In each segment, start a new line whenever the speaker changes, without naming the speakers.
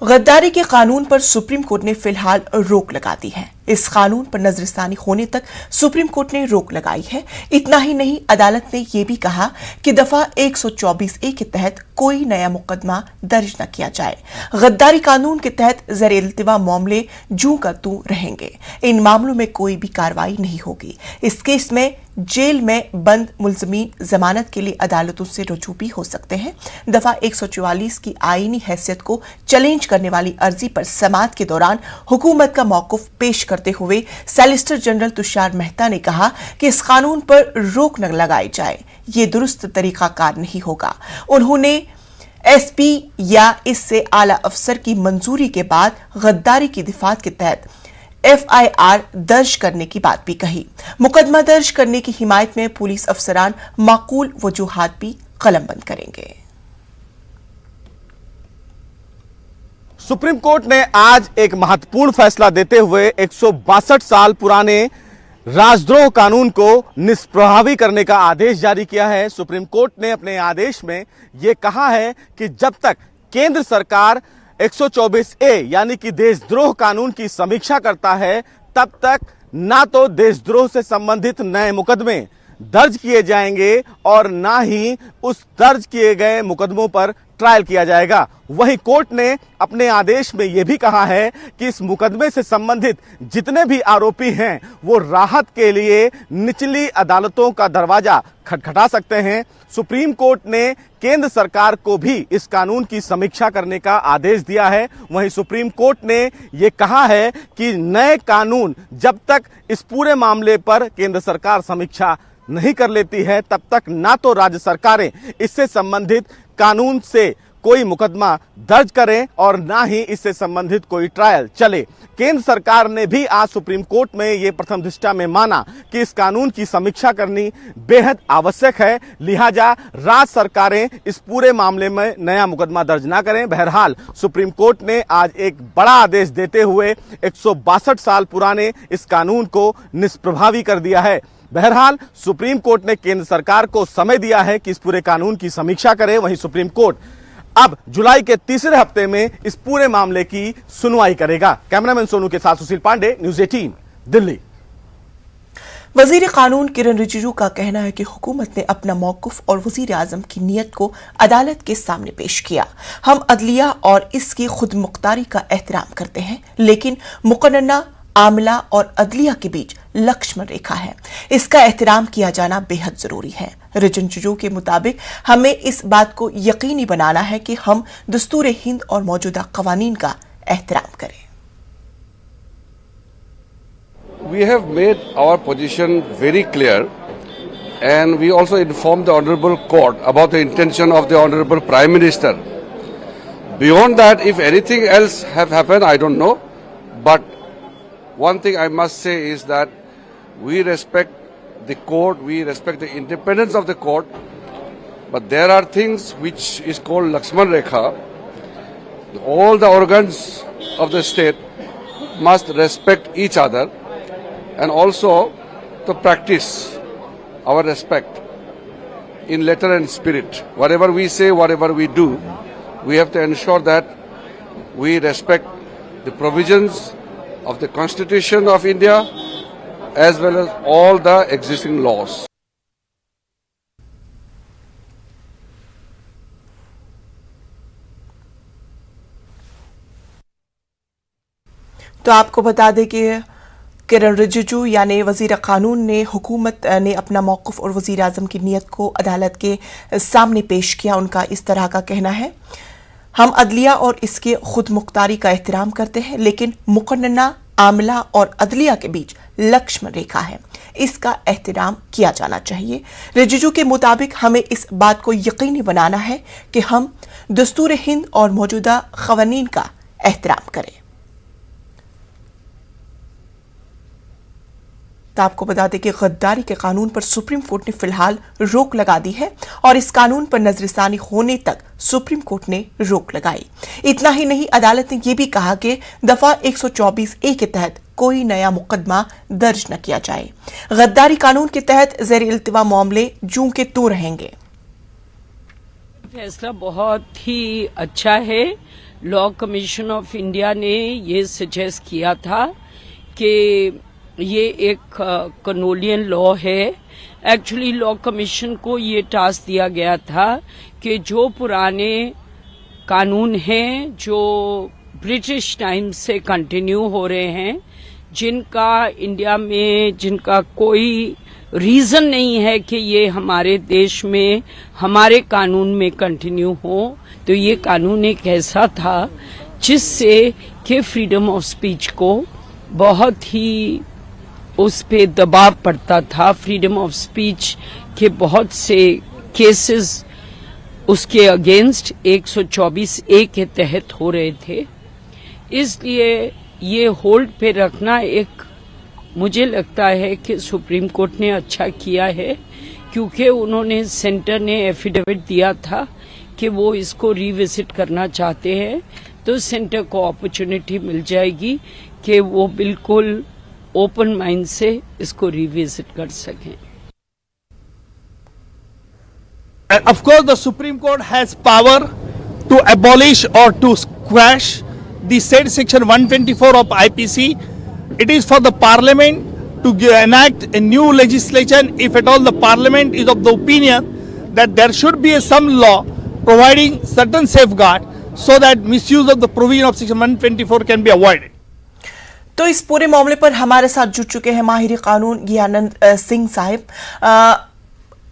गद्दारी के कानून पर सुप्रीम कोर्ट ने फिलहाल रोक लगा दी है। इस कानून पर नजरसानी होने तक सुप्रीम कोर्ट ने रोक लगाई है। इतना ही नहीं, अदालत ने यह भी कहा कि दफा 124A के तहत कोई नया मुकदमा दर्ज न किया जाए। गद्दारी कानून के तहत ज़र-ए-इल्तिवा मामले जूं का तूं रहेंगे। इन मामलों में कोई भी कार्रवाई नहीं होगी। इस केस में जेल में बंद मुल्ज़मीन जमानत के लिए अदालतों से रुजू भी हो सकते हैं। दफा 144 की आईनी हैसियत को चैलेंज करने वाली अर्जी पर समाअत के दौरान हुकूमत का मौक़िफ़ पेश करते हुए सॉलिसिटर जनरल तुषार मेहता ने कहा कि इस कानून पर रोक न लगाई जाए, ये दुरुस्त तरीकाकार नहीं होगा। उन्होंने एसपी या इससे आला अफसर की मंजूरी के बाद गद्दारी की दिफात के तहत FIR दर्ज करने की बात भी कही। मुकदमा दर्ज करने की हिमायत में पुलिस अफसरान माकूल वजूहात भी कलमबंद करेंगे।
सुप्रीम कोर्ट ने आज एक महत्वपूर्ण फैसला देते हुए 162 साल पुराने राजद्रोह कानून को निष्प्रभावी करने का आदेश जारी किया है। सुप्रीम कोर्ट ने अपने आदेश में यह कहा है कि जब तक केंद्र सरकार 124A यानी कि देशद्रोह कानून की समीक्षा करता है, तब तक ना तो देशद्रोह से संबंधित नए मुकदमे दर्ज किए जाएंगे और ना ही उस दर्ज किए गए मुकदमों पर ट्रायल किया जाएगा। वहीं कोर्ट ने अपने आदेश में यह भी कहा है कि इस मुकदमे से संबंधित जितने भी आरोपी हैं वो राहत के लिए निचली अदालतों का दरवाजा खटखटा सकते हैं। सुप्रीम कोर्ट ने केंद्र सरकार को भी इस कानून की समीक्षा करने का आदेश दिया है। वहीं सुप्रीम कोर्ट ने यह कहा है कि नए कानून जब तक इस पूरे मामले पर केंद्र सरकार समीक्षा नहीं कर लेती है, तब तक ना तो राज्य सरकारें इससे संबंधित कानून से कोई मुकदमा दर्ज करें और ना ही इससे संबंधित कोई ट्रायल चले। केंद्र सरकार ने भी आज सुप्रीम कोर्ट में ये प्रथम दृष्टया में माना कि इस कानून की समीक्षा करनी बेहद आवश्यक है, लिहाजा राज्य सरकारें इस पूरे मामले में नया मुकदमा दर्ज ना करें। बहरहाल सुप्रीम कोर्ट ने आज एक बड़ा आदेश देते हुए 162 साल पुराने इस कानून को निष्प्रभावी कर दिया है। बहरहाल सुप्रीम कोर्ट ने केंद्र सरकार को समय दिया है कि इस पूरे कानून की समीक्षा करे। वहीं सुप्रीम कोर्ट अब जुलाई के तीसरे हफ्ते में इस पूरे मामले की सुनवाई करेगा। कैमरामैन सोनू के साथ सुशील पांडे, न्यूज़ 18 दिल्ली।
वजीर कानून किरण रिजिजू का कहना है कि हुकूमत ने अपना मौक़िफ़ और वजीर आज़म की नीयत को अदालत के सामने पेश किया। हम अदलिया और इसकी खुद मुख्तारी का एहतराम करते हैं, लेकिन मुकन्ना आमला और अदलिया के बीच लक्ष्मण रेखा है, इसका एहतराम किया जाना बेहद जरूरी है। रिजिजू के मुताबिक हमें इस बात को यकीनी बनाना है कि हम दस्तूर हिंद और मौजूदा कवानीन का एहतराम करें।
We have made our position very clear and we also informed the Honorable Court about the intention of the Honorable Prime Minister. Beyond that, if anything else have happened, I don't know, but one thing I must say is that we respect the court, we respect the independence of the court, but there are things which is called Lakshman Rekha. All the organs of the state must respect each other and also to practice our respect in letter and spirit. Whatever we say, whatever we do, we have to ensure that we respect the provisions of the Constitution of India as well as all the existing laws.
तो आपको बता दें कि किरण रिजिजू यानी वजीर कानून ने हुकूमत ने अपना मौक़िफ़ और वजीर आज़म की नीयत को अदालत के सामने पेश किया। उनका इस तरह का कहना है, हम अदलिया और इसके खुद मुख्तारी का एहतराम करते हैं, लेकिन मुकन्ना आमला और अदलिया के बीच लक्ष्मण रेखा है, इसका एहतराम किया जाना चाहिए। रिजिजू के मुताबिक हमें इस बात को यकीनी बनाना है कि हम दस्तूर हिंद और मौजूदा क़वानीन का एहतराम करें। तो आपको बता दें कि गद्दारी के कानून पर सुप्रीम कोर्ट ने फिलहाल रोक लगा दी है और इस कानून पर नजरसानी होने तक सुप्रीम कोर्ट ने रोक लगाई। इतना ही नहीं, अदालत ने यह भी कहा कि दफा 124A के तहत कोई नया मुकदमा दर्ज न किया जाए। गद्दारी कानून के तहत ज़र-ए-इल्तिवा मामले जूं के तूं रहेंगे।
फैसला बहुत ही अच्छा है। लॉ कमीशन ऑफ इंडिया ने ये सजेस्ट किया था कि ये एक कनोलियन लॉ है। एक्चुअली लॉ कमीशन को ये टास्क दिया गया था कि जो पुराने कानून हैं जो ब्रिटिश टाइम से कंटिन्यू हो रहे हैं, जिनका इंडिया में जिनका कोई रीजन नहीं है कि ये हमारे देश में हमारे कानून में कंटिन्यू हो, तो ये कानून एक ऐसा था जिससे कि फ्रीडम ऑफ स्पीच को बहुत ही उस पे दबाव पड़ता था। फ्रीडम ऑफ स्पीच के बहुत से केसेस उसके अगेंस्ट 124A के तहत हो रहे थे। इसलिए ये होल्ड पे रखना एक मुझे लगता है कि सुप्रीम कोर्ट ने अच्छा किया है, क्योंकि उन्होंने सेंटर ने एफिडेविट दिया था कि वो इसको रिविजिट करना चाहते हैं, तो सेंटर को अपॉर्चुनिटी मिल जाएगी कि वो बिल्कुल ओपन माइंड से इसको रिविजिट कर सकें।
Of course, the Supreme Court has power to abolish or to squash the said section 124 of IPC. It is for the Parliament to enact a new legislation if at all the Parliament is of the opinion that there should be some law providing certain safeguard so that misuse of the provision of section 124 can be avoided.
तो इस पूरे मामले पर हमारे साथ जुड़ चुके हैं माहिर कानून ज्ञानंद सिंह साहिब।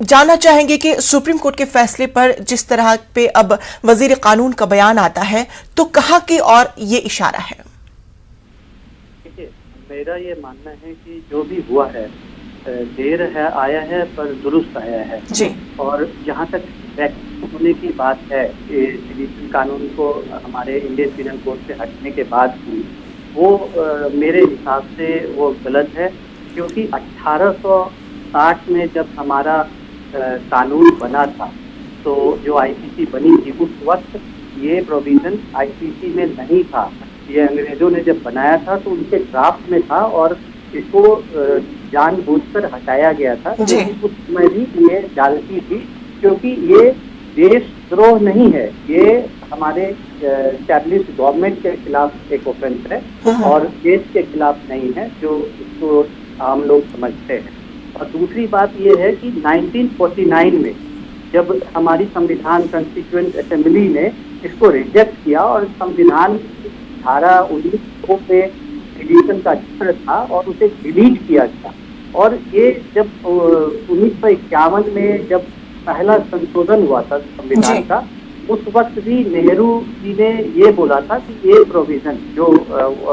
जानना चाहेंगे कि सुप्रीम कोर्ट के फैसले पर जिस तरह पे अब वजीर कानून का बयान आता है, तो कहाँ की और ये इशारा है?
देखिए, मेरा ये मानना है कि जो भी हुआ है देर है आया है पर दुरुस्त आया है
जी।
और जहाँ तक होने की बात है सिविल कानून को हमारे इंडियन पीनल कोड से हटने के बाद भी वो मेरे हिसाब से वो गलत है, क्योंकि 1860 में जब हमारा कानून बना था तो जो आईपीसी बनी थी उस वक्त ये प्रोविजन आईपीसी में नहीं था। ये अंग्रेजों ने जब बनाया था तो उनके ड्राफ्ट में था और इसको जानबूझकर हटाया गया था। उस समय भी ये डालती थी, क्योंकि ये देशद्रोह नहीं है, ये हमारे एस्टैब्लिश गवर्नमेंट के खिलाफ एक ऑफेंस है और देश के खिलाफ नहीं है, जो इसको आम लोग समझते हैं। और दूसरी बात ये है कि 1949 में जब हमारी संविधान कॉन्स्टिट्यूएंट असेंबली ने इसको रिजेक्ट किया और संविधान धारा 19 पे डिलीशन का जिक्र था और उसे डिलीट किया गया। और ये जब 1951 में जब पहला संशोधन हुआ था संविधान का, उस वक्त भी नेहरू जी ने ये बोला था कि ये प्रोविजन जो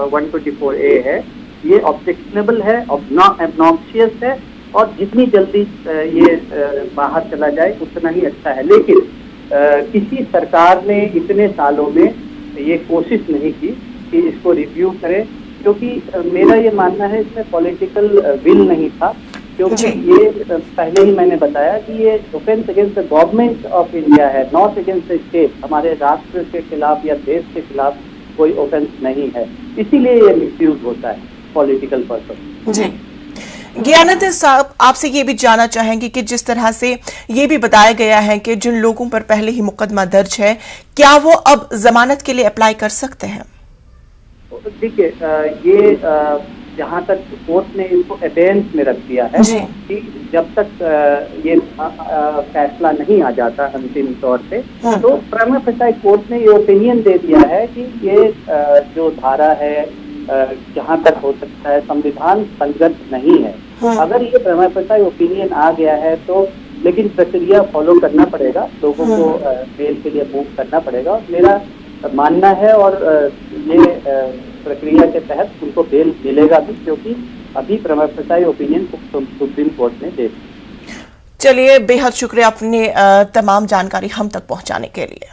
124A है ये ऑब्जेक्शनेबल है, ऑब्नॉक्शियस है और जितनी जल्दी ये बाहर चला जाए उतना ही अच्छा है। लेकिन किसी सरकार ने इतने सालों में ये कोशिश नहीं की कि इसको रिव्यू करे, क्योंकि मेरा ये मानना है इसमें पॉलिटिकल विल नहीं था, क्योंकि ये पहले ही मैंने बताया कि ये offence against the government of India है, नॉट अगेंस्ट द स्टेट। हमारे राष्ट्र के खिलाफ या देश के खिलाफ कोई ऑफेंस नहीं है, इसीलिए ये मिसयूज होता है पॉलिटिकल पर्पस।
जी ज्ञानंद साहब, आपसे ये भी जानना चाहेंगे कि जिस तरह से ये भी बताया गया है कि जिन लोगों पर पहले ही मुकदमा दर्ज है, क्या वो अब जमानत के लिए अप्लाई कर सकते हैं?
देखिए, ये जहाँ तक कोर्ट ने इसको अबेयंस में रख दिया है कि जब तक ये फैसला नहीं आ जाता अंतिम तौर पे, तो प्रीमा फेसाई कोर्ट ने ये ओपिनियन दे दिया है कि ये जो धारा है जहाँ तक हो सकता है संविधान संगत नहीं है। अगर ये प्रीमा फेसाई ओपिनियन आ गया है तो लेकिन प्रक्रिया फॉलो करना पड़ेगा, लोगों को बेल के लिए मूव करना पड़ेगा। मेरा मानना है और ये प्रक्रिया के तहत उनको बेल मिलेगा भी, क्योंकि अभी प्रीमा फेसाई ओपिनियन सुप्रीम कोर्ट ने दे दी।
चलिए, बेहद शुक्रिया अपने तमाम जानकारी हम तक पहुंचाने के लिए।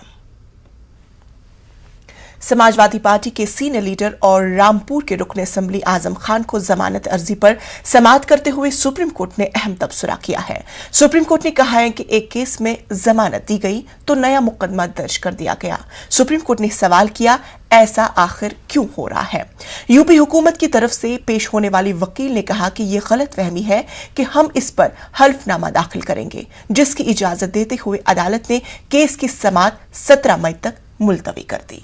समाजवादी पार्टी के सीनियर लीडर और रामपुर के रुकन असेंबली आजम खान को जमानत अर्जी पर समाअत करते हुए सुप्रीम कोर्ट ने अहम तबसरा किया है। सुप्रीम कोर्ट ने कहा है कि एक केस में जमानत दी गई तो नया मुकदमा दर्ज कर दिया गया। सुप्रीम कोर्ट ने सवाल किया, ऐसा आखिर क्यों हो रहा है? यूपी हुकूमत की तरफ से पेश होने वाली वकील ने कहा कि यह गलतफहमी है कि हम इस पर हल्फनामा दाखिल करेंगे, जिसकी इजाजत देते हुए अदालत ने केस की समाअत 17 मई तक मुलतवी कर दी।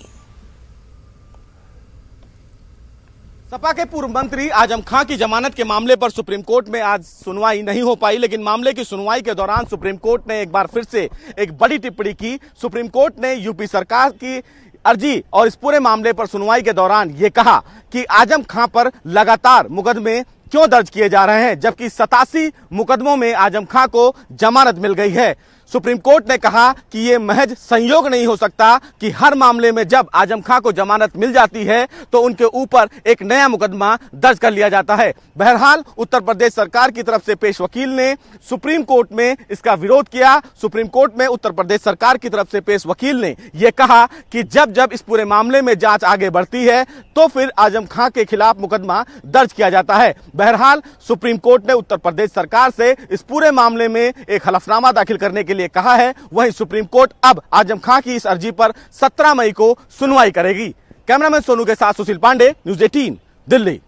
सपा के पूर्व मंत्री आजम खां की जमानत के मामले पर सुप्रीम कोर्ट में आज सुनवाई नहीं हो पाई, लेकिन मामले की सुनवाई के दौरान सुप्रीम कोर्ट ने एक बार फिर से एक बड़ी टिप्पणी की। सुप्रीम कोर्ट ने यूपी सरकार की अर्जी और इस पूरे मामले पर सुनवाई के दौरान यह कहा कि आजम खां पर लगातार मुकदमे क्यों दर्ज किए जा रहे हैं, जबकि 87 मुकदमों में आजम खां को जमानत मिल गई है। सुप्रीम कोर्ट ने कहा कि यह महज संयोग नहीं हो सकता कि हर मामले में जब आजम खां को जमानत मिल जाती है तो उनके ऊपर एक नया मुकदमा दर्ज कर लिया जाता है। बहरहाल उत्तर प्रदेश सरकार की तरफ से पेश वकील ने सुप्रीम कोर्ट में इसका विरोध किया। सुप्रीम कोर्ट में उत्तर प्रदेश सरकार की तरफ से पेश वकील ने यह कहा कि जब जब इस पूरे मामले में जांच आगे बढ़ती है तो फिर आजम खां के खिलाफ मुकदमा दर्ज किया जाता है। बहरहाल सुप्रीम कोर्ट ने उत्तर प्रदेश सरकार से इस पूरे मामले में एक हलफनामा दाखिल करने के लिए कहा है। वहीं सुप्रीम कोर्ट अब आजम खां की इस अर्जी पर 17 मई को सुनवाई करेगी। कैमरामैन सोनू के साथ सुशील पांडे, न्यूज़ 18 दिल्ली।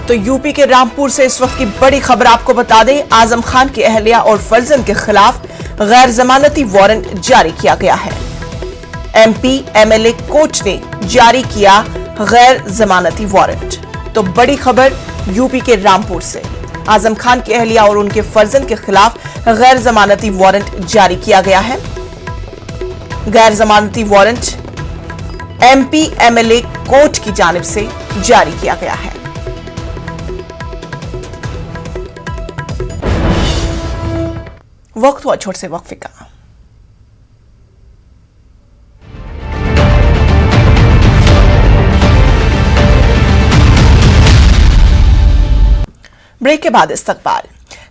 तो यूपी के रामपुर से इस वक्त की बड़ी खबर आपको बता दें, आजम खान की अहलिया और फर्जंद के खिलाफ गैर जमानती वारंट जारी किया गया है। एमपी एमएलए कोच ने जारी किया गैर जमानती वारंट। तो बड़ी खबर यूपी के रामपुर से, आजम खान की अहलिया और उनके फर्जंद के खिलाफ गैर जमानती वारंट जारी किया गया है। गैर जमानती वारंट एमपी एमएलए कोर्ट की जानिब से जारी किया गया है। वक्त हुआ छोटे से वक्फे का। ब्रेक के बाद इस्तकबाल।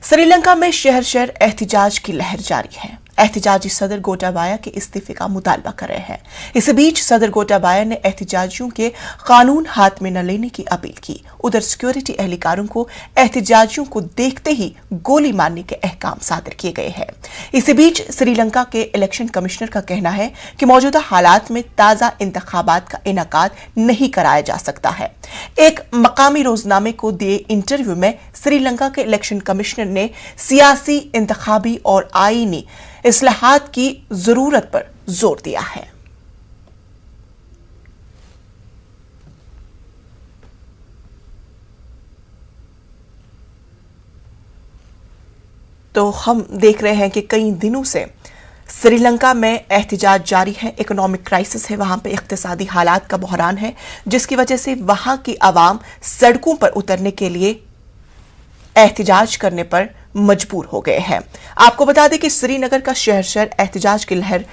श्रीलंका में शहर शहर एहतिजाज की लहर जारी है। एहतिजाजी सदर गोटाबाया के इस्तीफे का मुतालबा कर रहे हैं। इस बीच सदर गोटाबाया ने एहतिजाजियों के कानून हाथ में न लेने की अपील की। उधर सिक्योरिटी एहलकारों को एहतिजाजियों को देखते ही गोली मारने के अहकाम सादर किए गए हैं। इस बीच श्रीलंका के इलेक्शन कमिश्नर का कहना है कि मौजूदा हालात में ताज़ा इंतखाबात का इनेकाद नहीं कराया जा सकता है। एक मकामी रोजनामे को दिए इंटरव्यू में श्रीलंका के इलेक्शन कमिश्नर ने सियासी, इंतखाबी और आईनी इस्लाहात की जरूरत पर जोर दिया है। तो हम देख रहे हैं कि कई दिनों से श्रीलंका में एहतिजाज जारी है। इकोनॉमिक क्राइसिस है, वहां पे इक्तिसादी हालात का बहरान है, जिसकी वजह से वहां की आवाम सड़कों पर उतरने के लिए एहतिजाज करने पर मजबूर हो गए हैं। आपको बता दें कि श्रीनगर का शहर शहर एहतिजाज की लहर,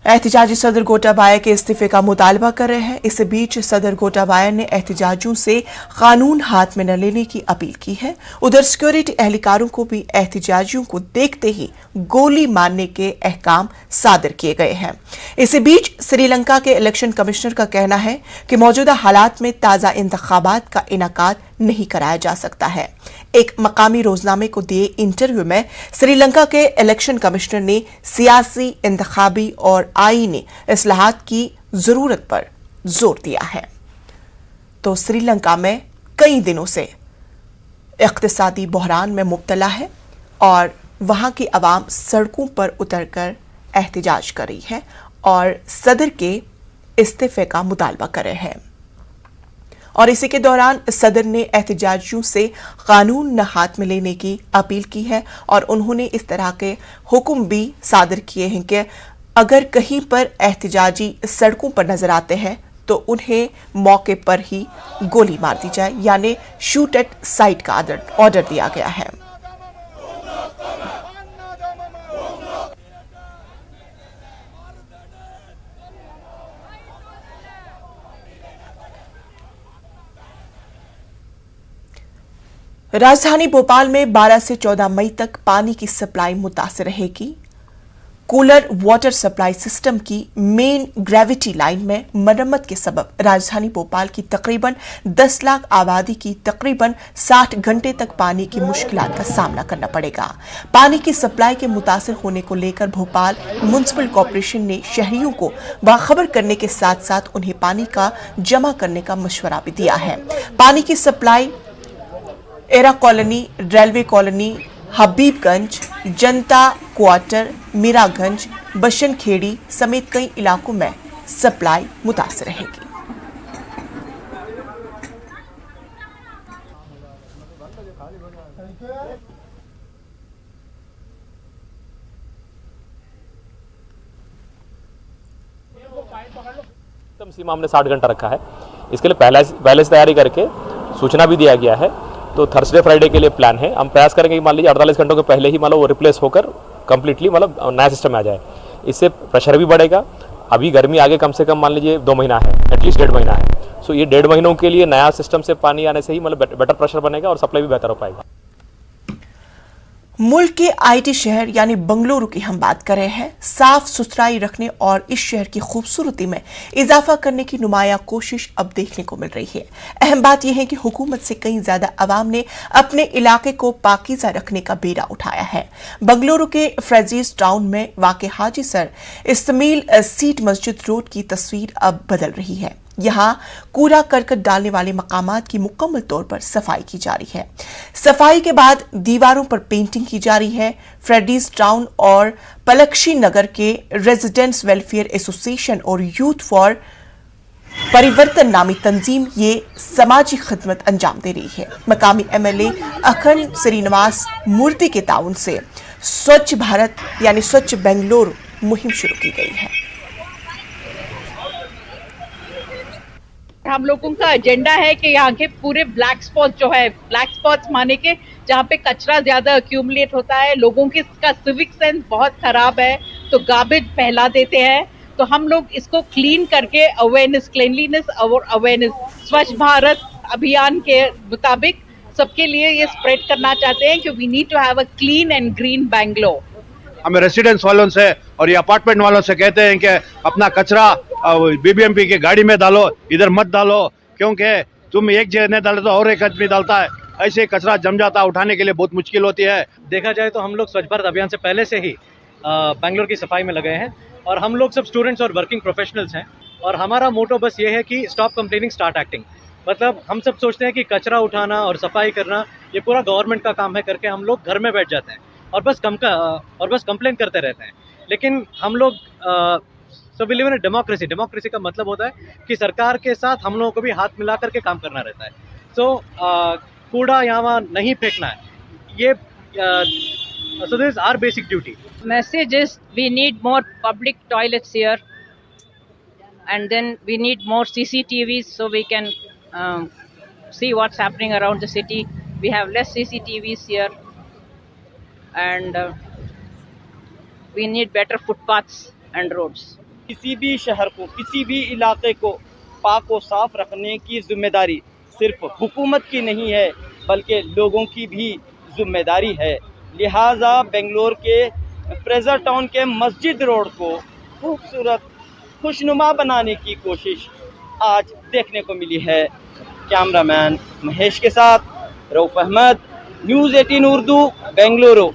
एहतिजाजी सदर गोटाबाया के इस्तीफे का मुतालबा कर रहे हैं। इस बीच सदर गोटाबाया ने एहतिजाजियों से कानून हाथ में न लेने की अपील की है। उधर सिक्योरिटी एहलकारों को भी एहतिजाजियों को देखते ही गोली मारने के अहकाम सादर किए गए हैं। इस बीच श्रीलंका के इलेक्शन कमिश्नर का कहना है कि मौजूदा हालात में ताज़ा इंतखाबात का इनेकाद नहीं कराया जा सकता है। एक मकामी रोजनामे को दिए इंटरव्यू में श्रीलंका के इलेक्शन कमिश्नर ने सियासी, इंतखाबी और आईनी इस्लाहात की जरूरत पर जोर दिया है। तो श्रीलंका में कई दिनों से इक्तिसादी बहरान में मुब्तला है और वहां की आवाम सड़कों पर उतरकर एहतिजाज कर रही है और सदर के इस्तीफे का मुतालबा कर रहे हैं। और इसी के दौरान सदर ने एहतिजाजियों से कानून न हाथ में लेने की अपील की है और उन्होंने इस तरह के हुक्म भी सादर किए हैं कि अगर कहीं पर एहतिजाजी सड़कों पर नजर आते हैं तो उन्हें मौके पर ही गोली मार दी जाए, यानी शूट एट साइट का ऑर्डर दिया गया है। राजधानी भोपाल में 12 से 14 मई तक पानी की सप्लाई मुतासिर रहेगी। कूलर वाटर सप्लाई सिस्टम की मेन ग्रेविटी लाइन में मरम्मत के सबब राजधानी भोपाल की तकरीबन 10 लाख आबादी की तकरीबन 60 घंटे तक पानी की मुश्किलात का सामना करना पड़ेगा। पानी की सप्लाई के मुतासिर होने को लेकर भोपाल म्युनिसिपल कॉर्पोरेशन ने शहरियों को बाखबर करने के साथ साथ उन्हें पानी का जमा करने का मशवरा भी दिया है। पानी की supply era colony, railway colony, Habibganj, जनता क्वार्टर, मीरागंज, बशनखेड़ी समेत कई इलाकों में सप्लाई मुतासर रहेगी।
कम सीमा हमने 60 घंटा रखा है। इसके लिए पहले से तैयारी करके सूचना भी दिया गया है। तो थर्सडे फ्राइडे के लिए प्लान है। हम प्रयास करेंगे कि मान लीजिए 48 घंटों के पहले ही वो रिप्लेस होकर कंप्लीटली नया सिस्टम में आ जाए। इससे प्रेशर भी बढ़ेगा। अभी गर्मी आगे कम से कम मान लीजिए 2 महीना है, एटलीस्ट 1.5 महीना है। सो ये 1.5 महीनों के लिए नया सिस्टम से पानी आने से ही बेटर प्रेशर बनेगा और सप्लाई भी बेहतर हो पाएगा।
मुल्क के आईटी शहर यानी बंगलुरु की हम बात कर रहे हैं। साफ सुथराई रखने और इस शहर की खूबसूरती में इजाफा करने की नुमाया कोशिश अब देखने को मिल रही है। अहम बात यह है कि हुकूमत से कहीं ज्यादा अवाम ने अपने इलाके को पाकीज़ा रखने का बेड़ा उठाया है। बंगलुरु के फ्रेजीज टाउन में वाक़े हाजी सर इस्माइल सीट मस्जिद रोड की तस्वीर अब बदल रही है। यहाँ कूड़ा करकट डालने वाले मकामात की मुकम्मल तौर पर सफाई की जा रही है। सफाई के बाद दीवारों पर पेंटिंग की जा रही है। फ्रेडीज टाउन और पलक्षी नगर के रेजिडेंट्स वेलफेयर एसोसिएशन और यूथ फॉर परिवर्तन नामी तंजीम ये समाजी खिदमत अंजाम दे रही है। मकामी एमएलए अखंड श्रीनिवास मूर्ति के ताउन से स्वच्छ भारत यानी स्वच्छ बेंगलुरु मुहिम शुरू की गई है।
हम लोगों का एजेंडा है कि यहाँ के पूरे ब्लैक स्पॉट्स जो है, ब्लैक स्पॉट्स माने के जहाँ पे कचरा ज्यादा अक्यूमुलेट होता है, लोगों की का सिविक सेंस बहुत खराब है तो गार्बेज फैला देते हैं। तो हम लोग इसको क्लीन करके अवेयरनेस, क्लीनलीनेस और अवेयरनेस स्वच्छ भारत अभियान के मुताबिक सबके लिए ये स्प्रेड करना चाहते हैं कि we need to have a clean and green Bangalore.
हमें रेसिडेंस वालों से और ये अपार्टमेंट वालों से कहते हैं कि अपना कचरा बीबीएमपी की गाड़ी में डालो, इधर मत डालो, क्योंकि तुम एक जगह नहीं डालो तो और एक आदमी डालता है, ऐसे कचरा जम जाता है, उठाने के लिए बहुत मुश्किल होती है।
देखा जाए तो हम लोग स्वच्छ भारत अभियान से पहले से ही बेंगलोर की सफाई में लगे हैं और हम लोग सब स्टूडेंट्स और वर्किंग प्रोफेशनल्स हैं और हमारा मोटो बस ये है कि स्टॉप कंप्लेनिंग स्टार्ट एक्टिंग। मतलब हम सब सोचते हैं कि कचरा उठाना और सफाई करना ये पूरा गवर्नमेंट का काम है करके हम लोग घर में बैठ जाते हैं और बस कंप्लेन करते रहते हैं। लेकिन हम लोग so we live in a democracy. Democracy का मतलब होता है कि सरकार के साथ हम लोगों को भी हाथ मिला करके काम करना रहता है। सो कूड़ा यहाँ नहीं फेंकना है, ये so this is our basic duty.
Message is we need more public toilets here and then we need more CCTVs so we can see what's happening around the city. We have less CCTVs here and we need better footpaths and roads.
किसी भी शहर को, किसी भी इलाके को पाक और साफ रखने की जिम्मेदारी सिर्फ हुकूमत की नहीं है बल्कि लोगों की भी जिम्मेदारी है। लिहाजा बेंगलोर के फ्रेजर टाउन के मस्जिद रोड को खूबसूरत खुशनुमा बनाने की कोशिश आज देखने को मिली है। कैमरामैन महेश के साथ रऊफ अहमद, न्यूज़ 18 उर्दू, बेंगलुरु।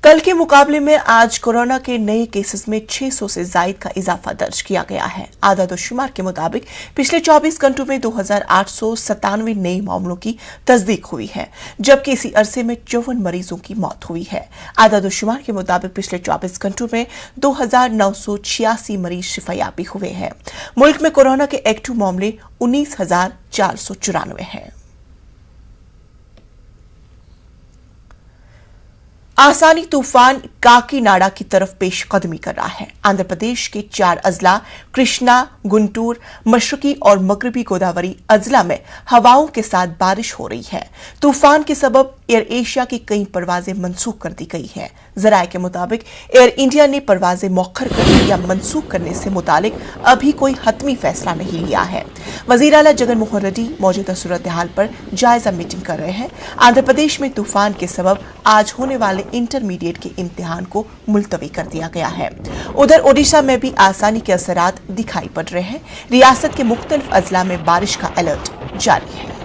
कल के मुकाबले में आज कोरोना के नए केसेस में 600 से जायद का इजाफा दर्ज किया गया है। आदादोशुमार के मुताबिक पिछले 24 घंटों में 2897 नए मामलों की तस्दीक हुई है, जबकि इसी अरसे में 54 मरीजों की मौत हुई है। आदादोशुमार के मुताबिक पिछले 24 घंटों में 2986 मरीज शिफायाबी हुए हैं। मुल्क में कोरोना के एक्टिव मामले 19,494 हैं। आसानी तूफान काकीनाडा की तरफ पेशकदमी कर रहा है। आंध्र प्रदेश के 4 अजला कृष्णा, गुंटूर, मशरकी और मगरबी गोदावरी अजला में हवाओं के साथ बारिश हो रही है। तूफान के सबब एयर एशिया की कई परवाजें मनसूख कर दी गई हैं। जराये के मुताबिक एयर इंडिया ने परवाजें मौखर करने या मनसूख करने से मुतालिक अभी कोई हतमी फैसला नहीं लिया है। वजीर आला जगन मोहन रेड्डी मौजूदा सूरत हाल पर जायजा मीटिंग कर रहे हैं। आंध्र प्रदेश में तूफान के सबब आज होने वाले इंटरमीडिएट के इम्तिहान को मुलतवी कर दिया गया है। उधर ओडिशा में भी आसानी के असरात दिखाई पड़ रहे हैं। रियासत के मुख्तलिफ अजला में बारिश का अलर्ट जारी है।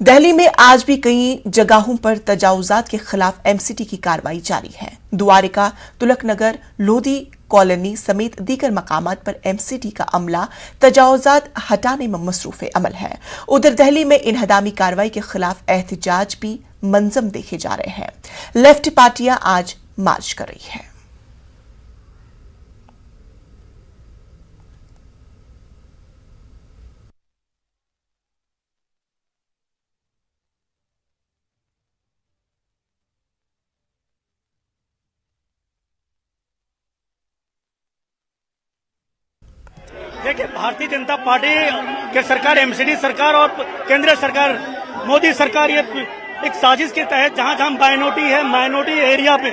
दिल्ली में आज भी कई जगहों पर तजावुजात के खिलाफ एमसीटी की कार्रवाई जारी है। द्वारिका, तुलक नगर, लोधी कॉलोनी समेत दीगर मकामात पर एमसीटी का अमला तजावुजात हटाने में मसरूफ अमल है। उधर दिल्ली में इन्हदामी कार्रवाई के खिलाफ एहतजाज भी मंजम देखे जा रहे हैं। लेफ्ट पार्टियां आज मार्च कर रही है।
देखिए, भारतीय जनता पार्टी के सरकार, एमसीडी सरकार और केंद्रीय सरकार, मोदी सरकार, ये एक साजिश के तहत जहां जहां माइनॉरिटी एरिया पे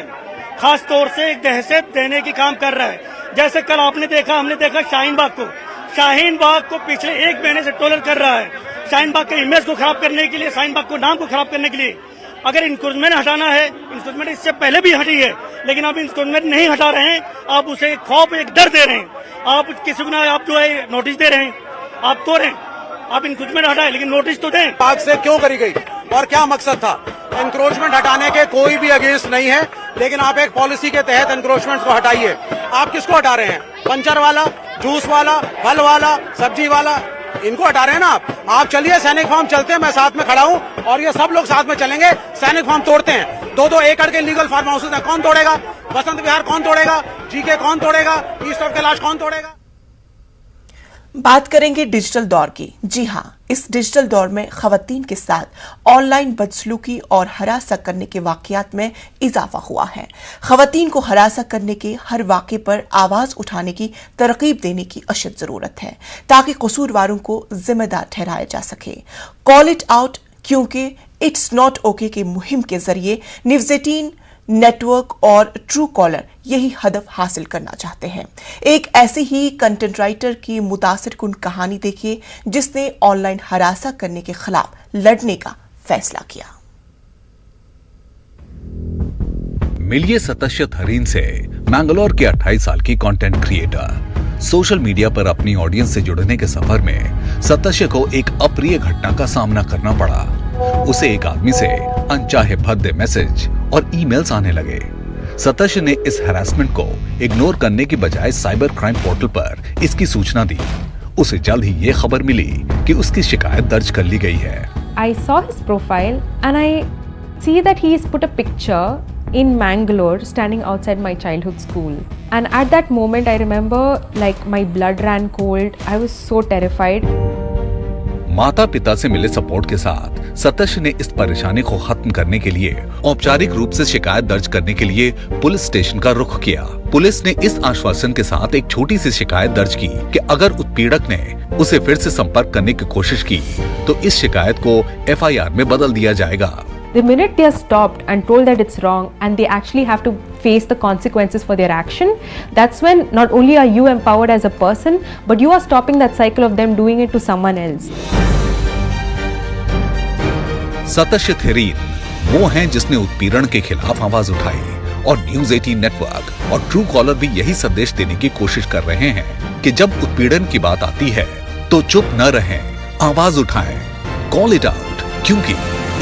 खास तौर से एक दहशत देने की काम कर रहा है। जैसे कल हमने देखा शाहीन बाग को पिछले एक महीने से टोलर कर रहा है। शाहीन बाग के इमेज को खराब करने के लिए, शाहीन बाग को नाम को खराब करने के लिए। अगर इंक्रोचमेंट हटाना है, इंक्रोचमेंट इससे पहले भी हटी है, लेकिन आप इंक्रोचमेंट नहीं हटा रहे हैं। आप उसे खौफ, एक डर दे रहे हैं। आप किसी को ना, आप जो है नोटिस दे रहे हैं, आप तो रहे हैं, आप इंक्रोचमेंट हटाए लेकिन नोटिस तो दें।
बाग से क्यों करी गई और क्या मकसद था? इंक्रोचमेंट हटाने के कोई भी अगेंस्ट नहीं है, लेकिन आप एक पॉलिसी के तहत इंक्रोचमेंट को हटाइए। आप किसको हटा रहे हैं? पंचर वाला, जूस वाला, फल वाला, सब्जी वाला, इनको हटा रहे हैं ना आप। चलिए सैनिक फार्म चलते हैं, मैं साथ में खड़ा हूँ और ये सब लोग साथ में चलेंगे। सैनिक फार्म तोड़ते हैं, 2-2 एकड़ के लीगल फार्म हाउसेज हैं, कौन तोड़ेगा? बसंत विहार कौन तोड़ेगा? जीके कौन तोड़ेगा? ईस्ट ऑफ कैलाश कौन तोड़ेगा?
बात करेंगे डिजिटल दौर की। जी हां, इस डिजिटल दौर में खवातीन के साथ ऑनलाइन बदसलूकी और हरासा करने के वाकयात में इजाफा हुआ है। खवातीन को हरासा करने के हर वाक़े पर आवाज उठाने की तरकीब देने की अशद जरूरत है ताकि कसूरवारों को जिम्मेदार ठहराया जा सके। कॉल इट आउट, क्योंकि इट्स नॉट ओके की मुहिम के जरिए न्यूज़ 18 नेटवर्क और ट्रू कॉलर यही हदफ हासिल करना चाहते हैं। एक ऐसे ही कंटेंट राइटर की मुतासिरकुन कहानी देखिए जिसने ऑनलाइन हरासा करने के खिलाफ लड़ने का फैसला किया।
मिलिए सतस्य थरीन से, मैंगलोर के 28 साल की कंटेंट क्रिएटर। सोशल मीडिया पर अपनी ऑडियंस से जुड़ने के सफर में सतस्य को एक अप्रिय घटना का सामना करना पड़ा। उसे एक आदमी से अनचाहे भद्दे मैसेज और ईमेल्स आने लगे। सतस्य ने इस हैरेसमेंट को इग्नोर करने की बजाय साइबर क्राइम पोर्टल पर इसकी सूचना दी। उसे जल्द ही ये खबर मिली कि उसकी शिकायत दर्ज कर ली गई है।
I saw his profile and I see that he has put a picture in Mangalore standing outside my childhood school. And at that moment I remember like my blood ran cold. I was so terrified.
माता पिता से मिले support के साथ सतस्य ने इस परेशानी को खत्म करने के लिए औपचारिक रूप से शिकायत दर्ज करने के लिए पुलिस स्टेशन का रुख किया। पुलिस ने इस आश्वासन के साथ एक छोटी सी शिकायत दर्ज की कि अगर उत्पीड़क ने उसे फिर से संपर्क करने की कोशिश की तो इस शिकायत को FIR में बदल दिया जाएगा।
The minute they are stopped and told that it's wrong and they actually have to face the consequences for their action, that's when not only are you empowered as a person, but you are stopping that cycle of them doing it to someone else.
सतस्य थेरीन वो हैं जिसने उत्पीड़न के खिलाफ आवाज उठाई और news 18 network और ट्रू कॉलर भी यही संदेश देने की कोशिश कर रहे हैं कि जब उत्पीड़न की बात आती है तो चुप न रहें, आवाज उठाएं, कॉल इट आउट, क्योंकि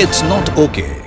इट्स नॉट ओके।